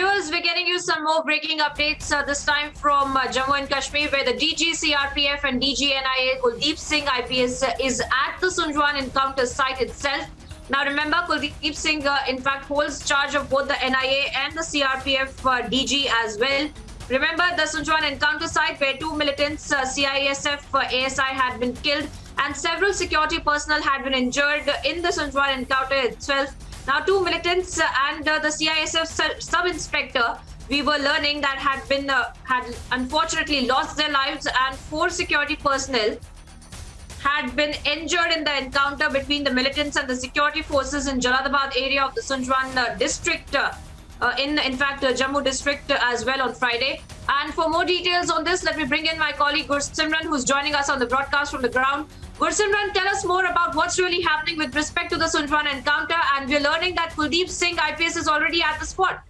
Viewers, we're getting you some more breaking updates, this time from Jammu and Kashmir, where the DG CRPF and DG NIA Kuldeep Singh IPS is at the Sunjwan encounter site itself. Now remember, Kuldeep Singh in fact holds charge of both the NIA and the CRPF DG as well. Remember the Sunjwan encounter site where two militants, CISF ASI, had been killed and several security personnel had been injured in the Sunjwan encounter itself. Now, two militants and the CISF sub-inspector, we were learning that had unfortunately lost their lives, and four security personnel had been injured in the encounter between the militants and the security forces in Jalalabad area of the Sunjwan district, in fact Jammu district as well on Friday. And for more details on this, let me bring in my colleague Gursimran, who's joining us on the broadcast from the ground. Gursimran, tell us more about what's really happening with respect to the Sunjwan encounter, and we're learning that Kuldeep Singh IPS is already at the spot.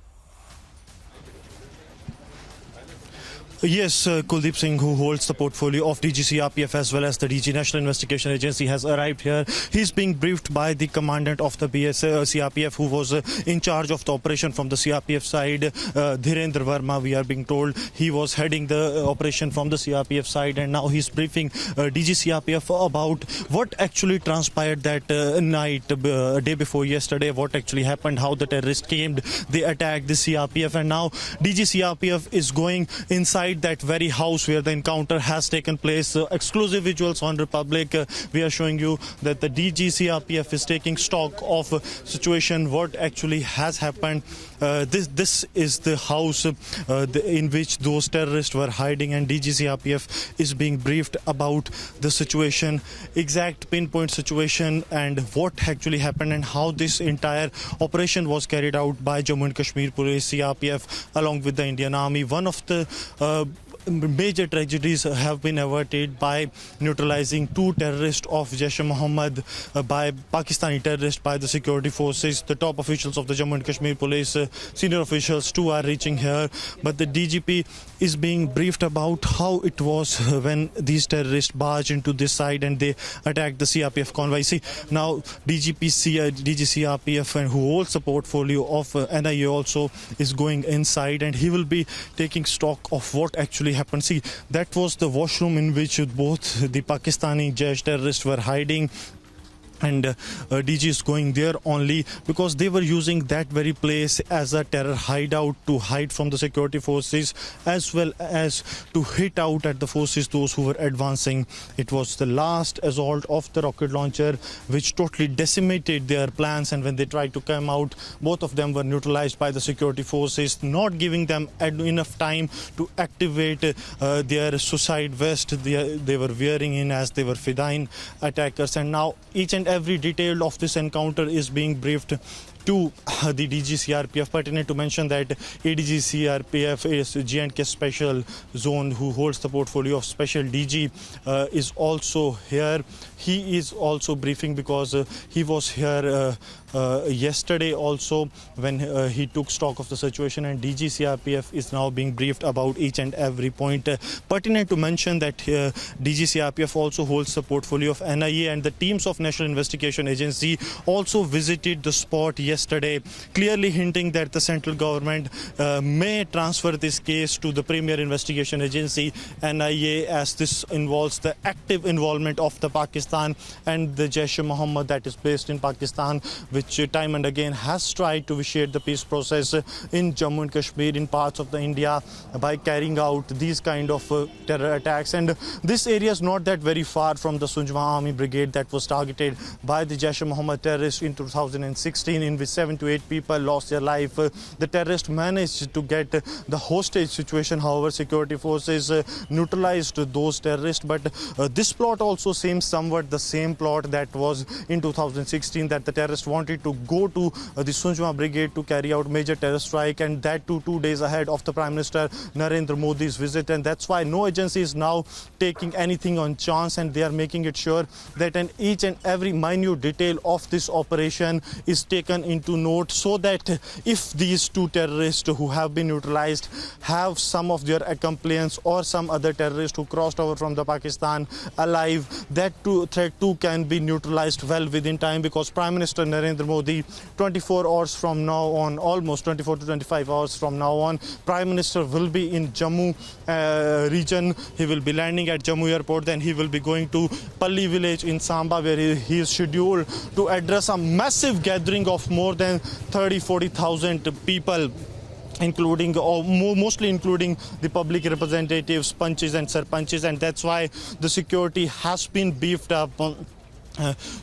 Yes, Kuldeep Singh, who holds the portfolio of DG CRPF as well as the DG National Investigation Agency, has arrived here. He's being briefed by the commandant of the CRPF, who was in charge of the operation from the CRPF side, Dhirendra Verma. We are being told he was heading the operation from the CRPF side, and now he's briefing DG CRPF about what actually transpired that night, day before yesterday, what actually happened, how the terrorists came, they attacked the CRPF, and now DG CRPF is going inside that very house where the encounter has taken place. Exclusive visuals on Republic. We are showing you that the DG CRPF is taking stock of situation, what actually has happened. This is the house in which those terrorists were hiding, and DG CRPF is being briefed about the situation, exact pinpoint situation, and what actually happened, and how this entire operation was carried out by Jammu and Kashmir Police, CRPF, along with the Indian Army. One of the major tragedies have been averted by neutralizing two terrorists of Jaish-e-Mohammed by Pakistani terrorists by the security forces. The top officials of the Jammu and Kashmir Police, senior officials too, are reaching here, but the DGP is being briefed about how it was when these terrorists barged into this side and they attacked the CRPF convoy. See, now DG CRPF, and who holds the portfolio of NIA, also is going inside, and he will be taking stock of what actually happened. See, that was the washroom in which both the Pakistani Jaish terrorists were hiding, and DG is going there only because they were using that very place as a terror hideout to hide from the security forces, as well as to hit out at the forces, those who were advancing. It was the last assault of the rocket launcher which totally decimated their plans, and when they tried to come out, both of them were neutralized by the security forces, not giving them enough time to activate their suicide vest they were wearing in, as they were Fedayeen attackers. And now each and every detail of this encounter is being briefed to the DG CRPF. Pertinent to mention that ADG CRPF is J&K Special Zone, who holds the portfolio of Special DG, is also here. He is also briefing because he was here yesterday also when he took stock of the situation, and DG CRPF is now being briefed about each and every point. Pertinent to mention that DG CRPF also holds the portfolio of NIA, and the teams of National Investigation Agency also visited the spot yesterday, clearly hinting that the central government may transfer this case to the Premier Investigation Agency, NIA, as this involves the active involvement of the Pakistan and the Jaish-e-Mohammed that is based in Pakistan, which time and again has tried to vitiate the peace process in Jammu and Kashmir, in parts of the India, by carrying out these kind of terror attacks. And this area is not that very far from the Sunjwan Army Brigade that was targeted by the Jaish-e-Mohammed terrorists in 2016, in which 7 to 8 people lost their life. The terrorists managed to get the hostage situation. However, security forces neutralized those terrorists. But this plot also seems somewhat the same plot that was in 2016, that the terrorists wanted to go to the Sunjwan Brigade to carry out major terror strike, and that too 2 days ahead of the Prime Minister Narendra Modi's visit. And that's why no agency is now taking anything on chance, and they are making it sure that each and every minute detail of this operation is taken into note so that if these two terrorists who have been neutralized have some of their accomplices or some other terrorist who crossed over from the Pakistan alive, that threat too can be neutralized well within time, because Prime Minister Narendra Modi, 24 hours from now on, almost 24 to 25 hours from now on, Prime Minister will be in Jammu region. He will be landing at Jammu airport, then he will be going to Palli village in Samba, where he is scheduled to address a massive gathering of more than 30-40,000 people, including or mostly including the public representatives, panches and sarpanches, and that's why the security has been beefed up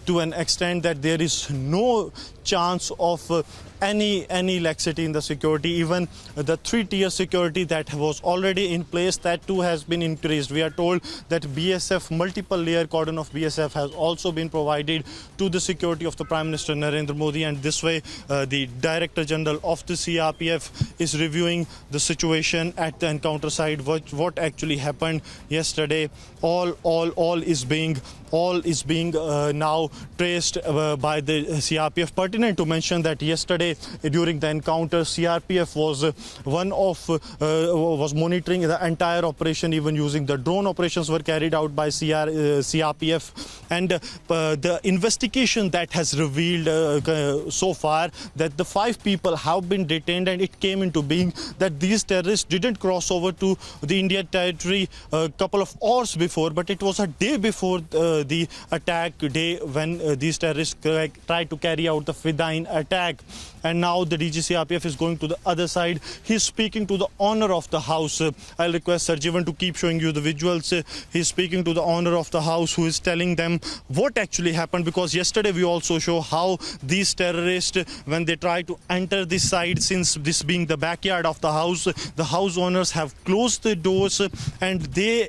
to an extent that there is no chance of any laxity in the security. Even the 3-tier security that was already in place, that too has been increased. We are told that BSF, multiple layer cordon of BSF has also been provided to the security of the Prime Minister Narendra Modi, and this way the Director General of the CRPF is reviewing the situation at the encounter site, what actually happened yesterday. All is being now traced by the CRPF. Pertinent to mention that yesterday during the encounter, CRPF was monitoring the entire operation, even using the drone operations were carried out by CRPF, and the investigation that has revealed so far that the 5 people have been detained, and it came into being that these terrorists didn't cross over to the Indian territory a couple of hours before, but it was a day before the attack day when these terrorists tried to carry out the Fidain attack. And now the DGCRPF is going to the other side. He's speaking to the owner of the house. I'll request Sunjwan to keep showing you the visuals. He's speaking to the owner of the house, who is telling them what actually happened, because yesterday we also show how these terrorists, when they try to enter this side, since this being the backyard of the house owners have closed the doors and they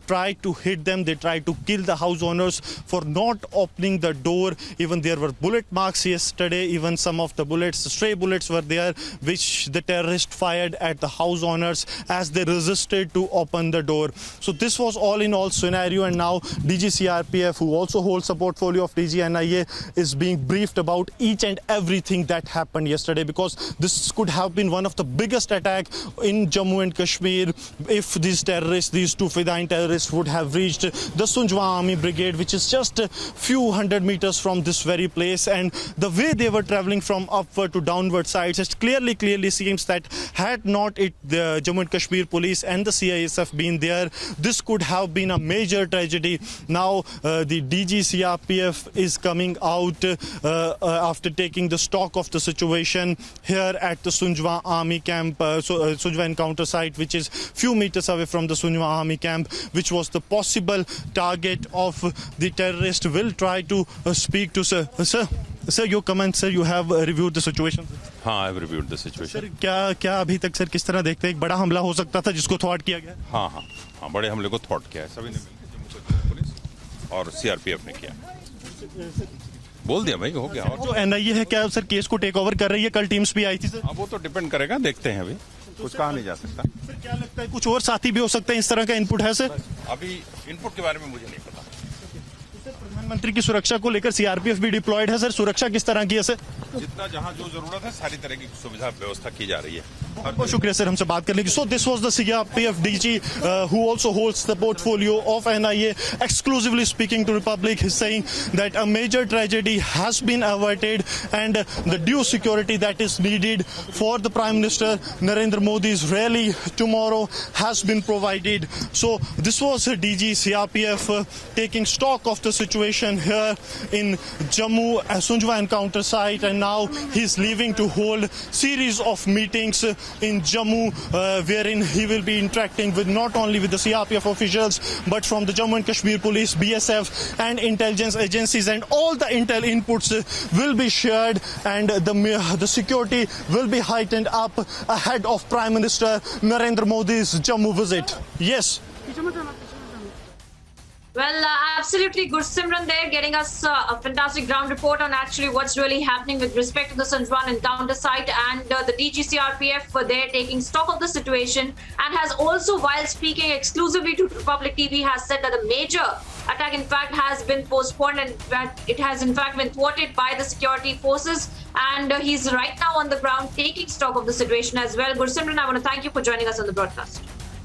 try to hit them. They try to kill the house owners for not opening the door. Even there were bullet marks yesterday. Even some of the stray bullets were there, which the terrorists fired at the house owners as they resisted to open the door. So this was all in all scenario, and now DGCRPF, who also holds a portfolio of DGNIA, is being briefed about each and everything that happened yesterday, because this could have been one of the biggest attacks in Jammu and Kashmir if these terrorists, these two Fidain terrorists, would have reached the Sunjwan Army Brigade, which is just a few hundred meters from this very place. And the way they were traveling from upward to downward sides, it clearly seems that had not the Jammu and Kashmir police and the CISF been there, this could have been a major tragedy. Now the DGCRPF is coming out after taking the stock of the situation here at the Sunjwan Army camp, Sunjwan encounter site, which is few meters away from the Sunjwan Army camp, which was the possible target of the terrorist. Will try to speak to Sir, your comment, sir. You have reviewed the situation. हाँ, I have reviewed the situation. Sir क्या अभी तक sir किस तरह देखते हैं? एक बड़ा हमला हो सकता था जिसको थ्वाट किया गया? हाँ, बड़े हमले को थ्वाट किया है सभी ने मिलकर, जम्मू कश्मीर पुलिस और सीआरपीएफ ने किया। बोल दिया भाई, हो गया। और जो एनआईए है, क्या सर केस को टेक ओवर कर रही है? कल टीम्स भी आई थी सर। अब वो तो डिपेंड करेगा, देखते हैं, अभी कुछ कहा नहीं जा सकता। सर क्या लगता है कुछ और साथी भी हो सकते हैं? इस तरह का इनपुट है सर? अभी इनपुट के बारे में मुझे नहीं पता। प्रधानमंत्री की सुरक्षा को लेकर सीआरपीएफ भी डिप्लॉयड है सर। सुरक्षा किस तरह की है सर? जितना जहां जो जरूरत है सारी तरह की सुविधा व्यवस्था की जा रही है। बहुत शुक्रिया सर हमसे बात करने की। So this was the CRPF DG who also holds the portfolio of NIA, exclusively speaking to Republic. He's saying that a major tragedy has been averted and the due security that is needed for the Prime Minister Narendra Modi's rally tomorrow has been provided. So this was DG CRPF taking stock of the situation here in Jammu Sunjwan encounter site, and now he's leaving to hold series of meetings in Jammu wherein he will be interacting with not only with the CRPF officials but from the Jammu and Kashmir Police, BSF and intelligence agencies, and all the intel inputs will be shared, and the security will be heightened up ahead of Prime Minister Narendra Modi's Jammu visit. Yes. Well, absolutely, Gursimran there getting us a fantastic ground report on actually what's really happening with respect to the Sunjwan encounter site, and the DGCRPF were there taking stock of the situation, and has also, while speaking exclusively to Republic TV, has said that the major attack in fact has been postponed and that it has in fact been thwarted by the security forces, and he's right now on the ground taking stock of the situation as well. Gursimran, I want to thank you for joining us on the broadcast.